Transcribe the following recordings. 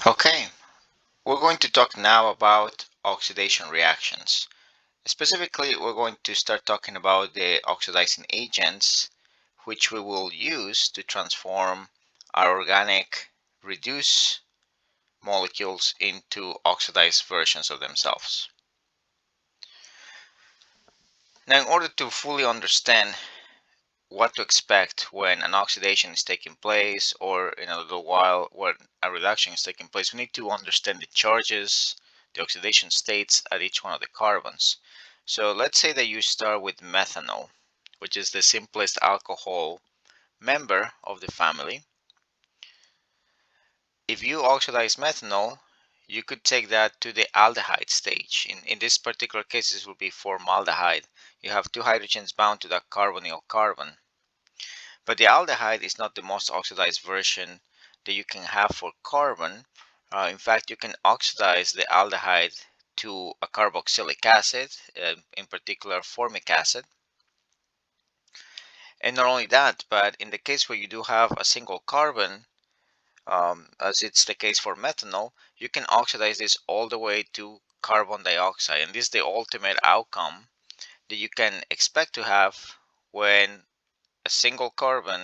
Okay, we're going to talk now about oxidation reactions. Specifically, we're going to start talking about the oxidizing agents which we will use to transform our organic reduced molecules into oxidized versions of themselves. Now, in order to fully understand what to expect when an oxidation is taking place, or in a little while when a reduction is taking place, we need to understand the charges, the oxidation states at each one of the carbons. So let's say that you start with methanol, which is the simplest alcohol member of the family. If you oxidize methanol, you could take that to the aldehyde stage. In this particular case, this will be formaldehyde. You have two hydrogens bound to that carbonyl carbon. But the aldehyde is not the most oxidized version that you can have for carbon. In fact, you can oxidize the aldehyde to a carboxylic acid, in particular formic acid. And not only that, but in the case where you do have a single carbon, as it's the case for methanol, you can oxidize this all the way to carbon dioxide. And this is the ultimate outcome that you can expect to have when a single carbon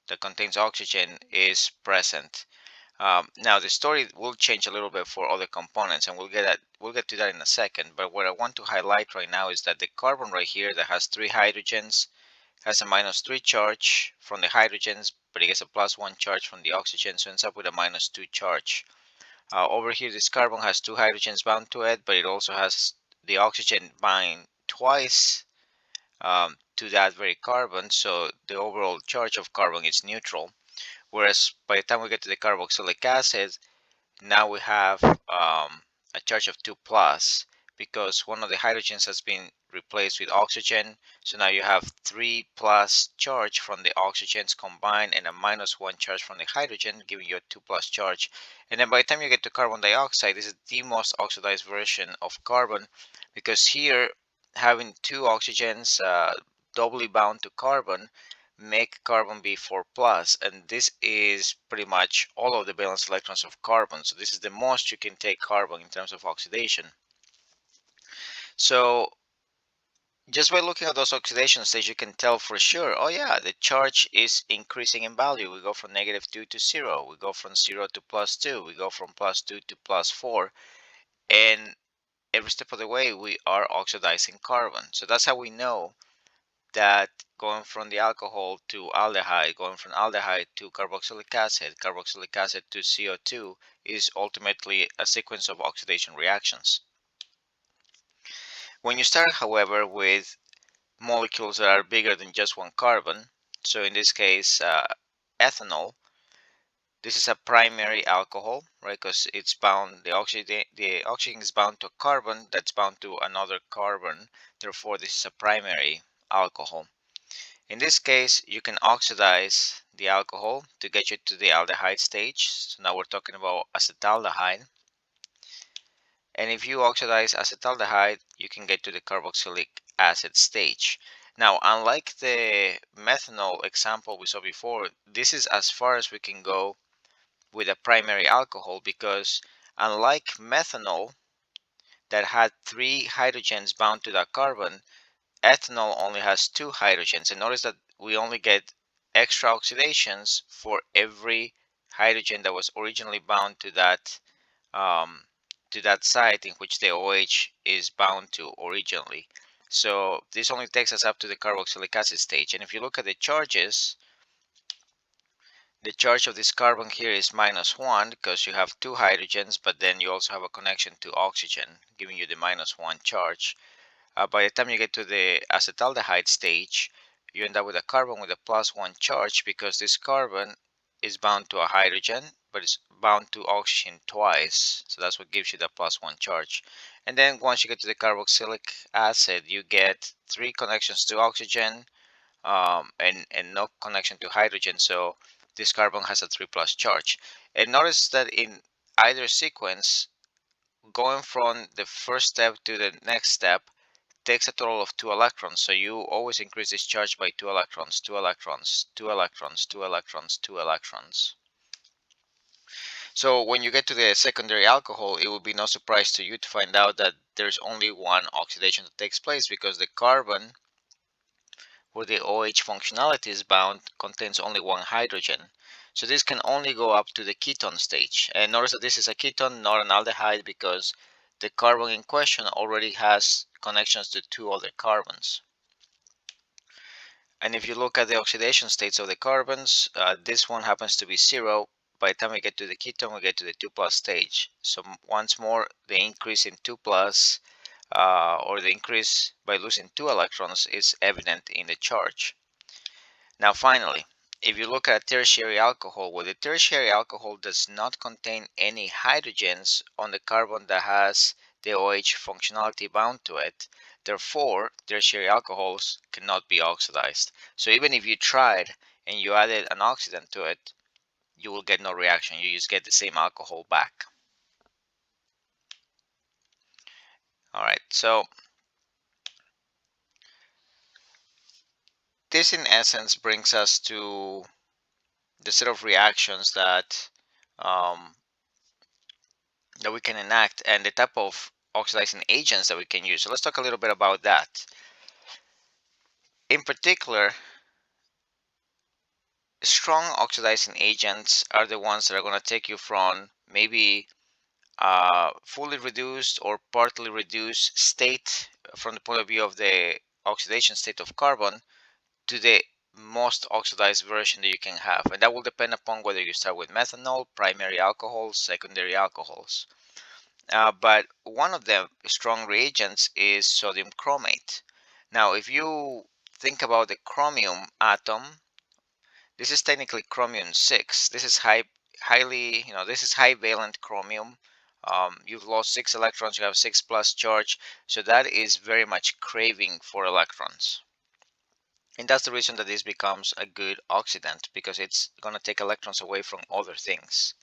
that contains oxygen is present. Now the story will change a little bit for other components, and we'll get to that in a second. But what I want to highlight right now is that the carbon right here that has three hydrogens has a -3 charge from the hydrogens, but it gets a +1 charge from the oxygen, so it ends up with a -2 charge. Over here, this carbon has two hydrogens bound to it, but it also has the oxygen bind twice to that very carbon, so the overall charge of carbon is neutral. Whereas by the time we get to the carboxylic acid, now we have a charge of 2 plus, because one of the hydrogens has been replaced with oxygen. So now you have 3 plus charge from the oxygens combined and a -1 charge from the hydrogen, giving you a 2 plus charge. And then by the time you get to carbon dioxide, this is the most oxidized version of carbon, because here having two oxygens doubly bound to carbon make carbon be 4 plus, and this is pretty much all of the valence electrons of carbon. So this is the most you can take carbon in terms of oxidation. So just by looking at those oxidation states, you can tell for sure, oh yeah, the charge is increasing in value. We go from -2 to 0, we go from 0 to +2, we go from +2 to +4, and every step of the way we are oxidizing carbon. So that's how we know that going from the alcohol to aldehyde, going from aldehyde to carboxylic acid to CO2 is ultimately a sequence of oxidation reactions. When you start, however, with molecules that are bigger than just one carbon, so in this case, ethanol, this is a primary alcohol, right? Because it's bound, the oxygen is bound to a carbon that's bound to another carbon. Therefore, this is a primary alcohol. In this case, you can oxidize the alcohol to get you to the aldehyde stage. So now we're talking about acetaldehyde. And if you oxidize acetaldehyde, you can get to the carboxylic acid stage. Now, unlike the methanol example we saw before, this is as far as we can go with a primary alcohol, because unlike methanol that had three hydrogens bound to that carbon, ethanol only has two hydrogens. And notice that we only get extra oxidations for every hydrogen that was originally bound um, to that site in which the OH is bound to originally. So this only takes us up to the carboxylic acid stage. And if you look at the charges, the charge of this carbon here is -1 because you have two hydrogens, but then you also have a connection to oxygen, giving you the -1 charge. By the time you get to the acetaldehyde stage, you end up with a carbon with a +1 charge, because this carbon is bound to a hydrogen, but it's bound to oxygen twice. So that's what gives you the +1 charge. And then once you get to the carboxylic acid, you get three connections to oxygen and no connection to hydrogen. So this carbon has a 3 plus charge. And notice that in either sequence, going from the first step to the next step takes a total of 2 electrons. So you always increase this charge by 2 electrons, 2 electrons, 2 electrons, 2 electrons, 2 electrons. So when you get to the secondary alcohol, it will be no surprise to you to find out that there's only one oxidation that takes place, because the carbon where the OH functionality is bound contains only one hydrogen. So this can only go up to the ketone stage. And notice that this is a ketone, not an aldehyde, because the carbon in question already has connections to two other carbons. And if you look at the oxidation states of the carbons, this one happens to be 0. By the time we get to the ketone, we get to the 2+ stage. So once more, the increase in 2+, or the increase by losing 2 electrons, is evident in the charge. Now finally, if you look at a tertiary alcohol, well, the tertiary alcohol does not contain any hydrogens on the carbon that has the OH functionality bound to it. Therefore, tertiary alcohols cannot be oxidized. So even if you tried and you added an oxidant to it, you will get no reaction. You just get the same alcohol back. All right, so this in essence brings us to the set of reactions that we can enact and the type of oxidizing agents that we can use. So let's talk a little bit about that. In particular, strong oxidizing agents are the ones that are going to take you from maybe fully reduced or partly reduced state from the point of view of the oxidation state of carbon to the most oxidized version that you can have. And that will depend upon whether you start with methanol, primary alcohols, secondary alcohols. But one of the strong reagents is sodium chromate. Now, if you think about the chromium atom, this is technically chromium 6. This is highly, this is high valent chromium. You've lost 6 electrons, you have 6+ charge, so that is very much craving for electrons. And that's the reason that this becomes a good oxidant, because it's going to take electrons away from other things.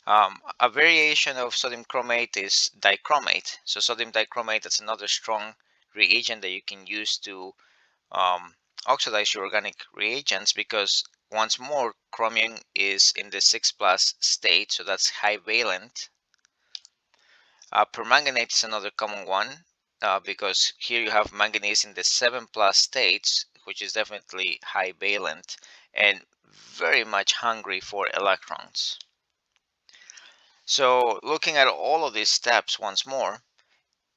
A variation of sodium chromate is dichromate. So sodium dichromate, that's another strong reagent that you can use to oxidize your organic reagents, because once more, chromium is in the 6+ state, so that's high valent. Permanganate is another common one, because here you have manganese in the 7+ states, which is definitely high valent and very much hungry for electrons. So looking at all of these steps once more,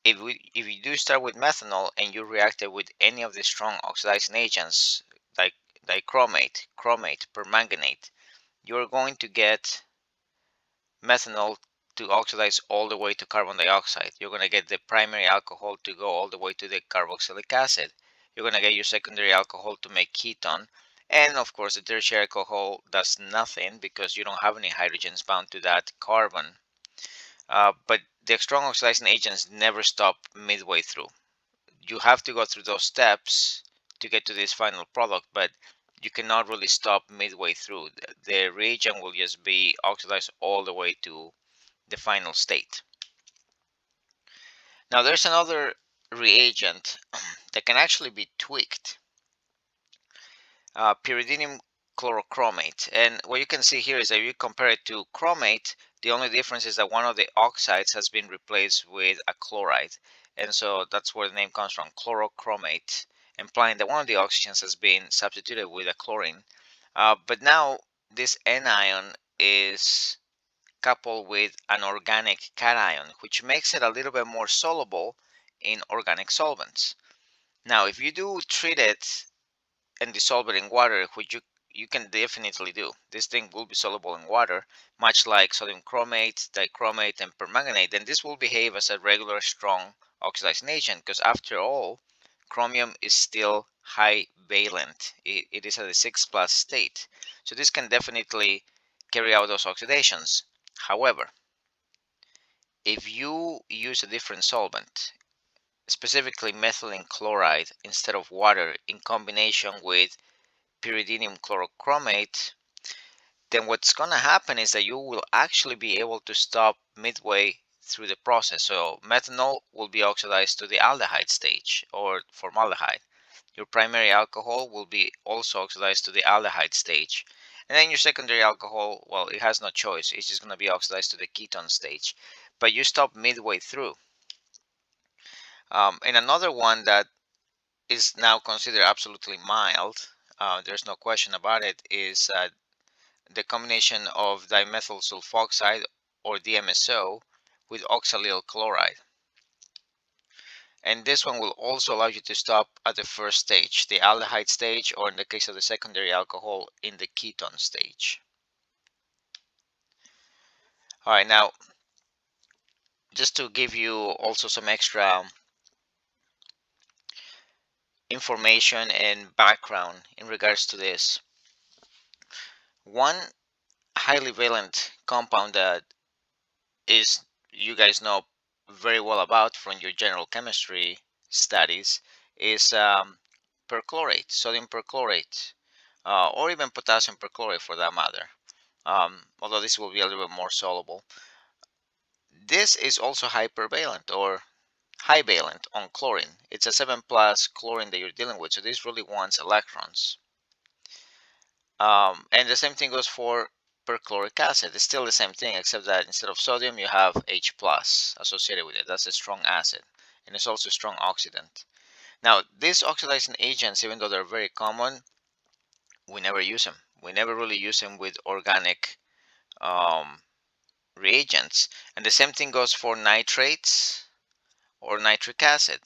if you do start with methanol and you react it with any of the strong oxidizing agents like dichromate, chromate, permanganate, you're going to get methanol to oxidize all the way to carbon dioxide. You're going to get the primary alcohol to go all the way to the carboxylic acid. You're going to get your secondary alcohol to make ketone. And of course, the tertiary alcohol does nothing because you don't have any hydrogens bound to that carbon. But the strong oxidizing agents never stop midway through. You have to go through those steps to get to this final product, but you cannot really stop midway through. The reagent will just be oxidized all the way to the final state. Now there's another reagent that can actually be tweaked, pyridinium chlorochromate. And what you can see here is that if you compare it to chromate, the only difference is that one of the oxides has been replaced with a chloride. And so that's where the name comes from, chlorochromate, implying that one of the oxygens has been substituted with a chlorine. But now this anion is coupled with an organic cation, which makes it a little bit more soluble in organic solvents. Now, if you do treat it and dissolve it in water, which you can definitely do, this thing will be soluble in water, much like sodium chromate, dichromate, and permanganate, then this will behave as a regular strong oxidizing agent, because after all, chromium is still high valent. It is at a 6+ state. So this can definitely carry out those oxidations. However, if you use a different solvent, specifically methylene chloride instead of water in combination with pyridinium chlorochromate, then what's going to happen is that you will actually be able to stop midway through the process. So methanol will be oxidized to the aldehyde stage or formaldehyde. Your primary alcohol will be also oxidized to the aldehyde stage. And then your secondary alcohol, well, it has no choice. It's just going to be oxidized to the ketone stage. But you stop midway through. And another one that is now considered absolutely mild, there's no question about it, is the combination of dimethyl sulfoxide, or DMSO, with oxalyl chloride. And this one will also allow you to stop at the first stage, the aldehyde stage, or in the case of the secondary alcohol, in the ketone stage. All right, now just to give you also some extra information and background in regards to this, one highly valent compound that is, you guys know very well about from your general chemistry studies, is perchlorate, sodium perchlorate, or even potassium perchlorate for that matter. Although this will be a little bit more soluble. This is also hypervalent, or high valent on chlorine. It's a 7+ chlorine that you're dealing with, so this really wants electrons. And the same thing goes for perchloric acid. It's still the same thing, except that instead of sodium, you have H+ associated with it. That's a strong acid, and it's also a strong oxidant. Now, these oxidizing agents, even though they're very common, we never use them. We never really use them with organic reagents. And the same thing goes for nitrates or nitric acid.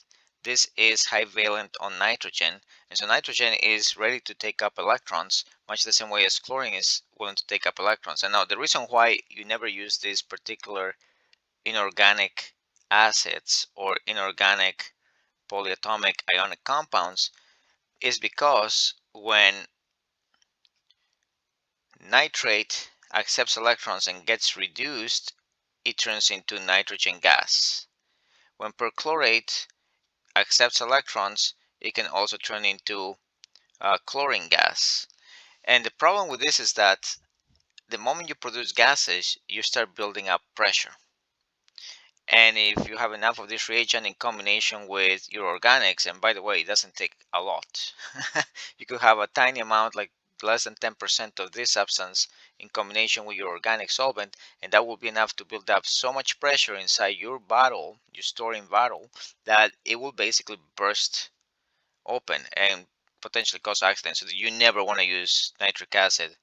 This is high valent on nitrogen, and so nitrogen is ready to take up electrons, much the same way as chlorine is willing to take up electrons. And now the reason why you never use these particular inorganic acids or inorganic polyatomic ionic compounds is because when nitrate accepts electrons and gets reduced, it turns into nitrogen gas. When perchlorate accepts electrons, it can also turn into chlorine gas. And the problem with this is that the moment you produce gases, you start building up pressure. And if you have enough of this reagent in combination with your organics, and by the way, it doesn't take a lot. You could have a tiny amount, like less than 10% of this substance in combination with your organic solvent, and that will be enough to build up so much pressure inside your bottle, your storing bottle, that it will basically burst open and potentially cause accidents. So you never want to use nitric acid,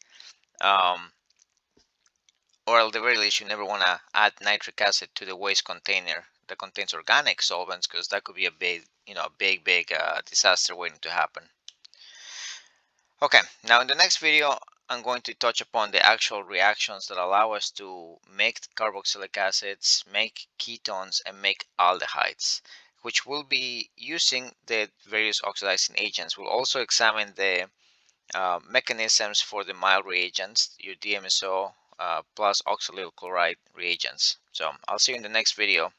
or at the very least, you never want to add nitric acid to the waste container that contains organic solvents, because that could be a big, big disaster waiting to happen. Okay, now in the next video, I'm going to touch upon the actual reactions that allow us to make carboxylic acids, make ketones, and make aldehydes, which will be using the various oxidizing agents. We'll also examine the mechanisms for the mild reagents, your DMSO plus oxalyl chloride reagents. So I'll see you in the next video.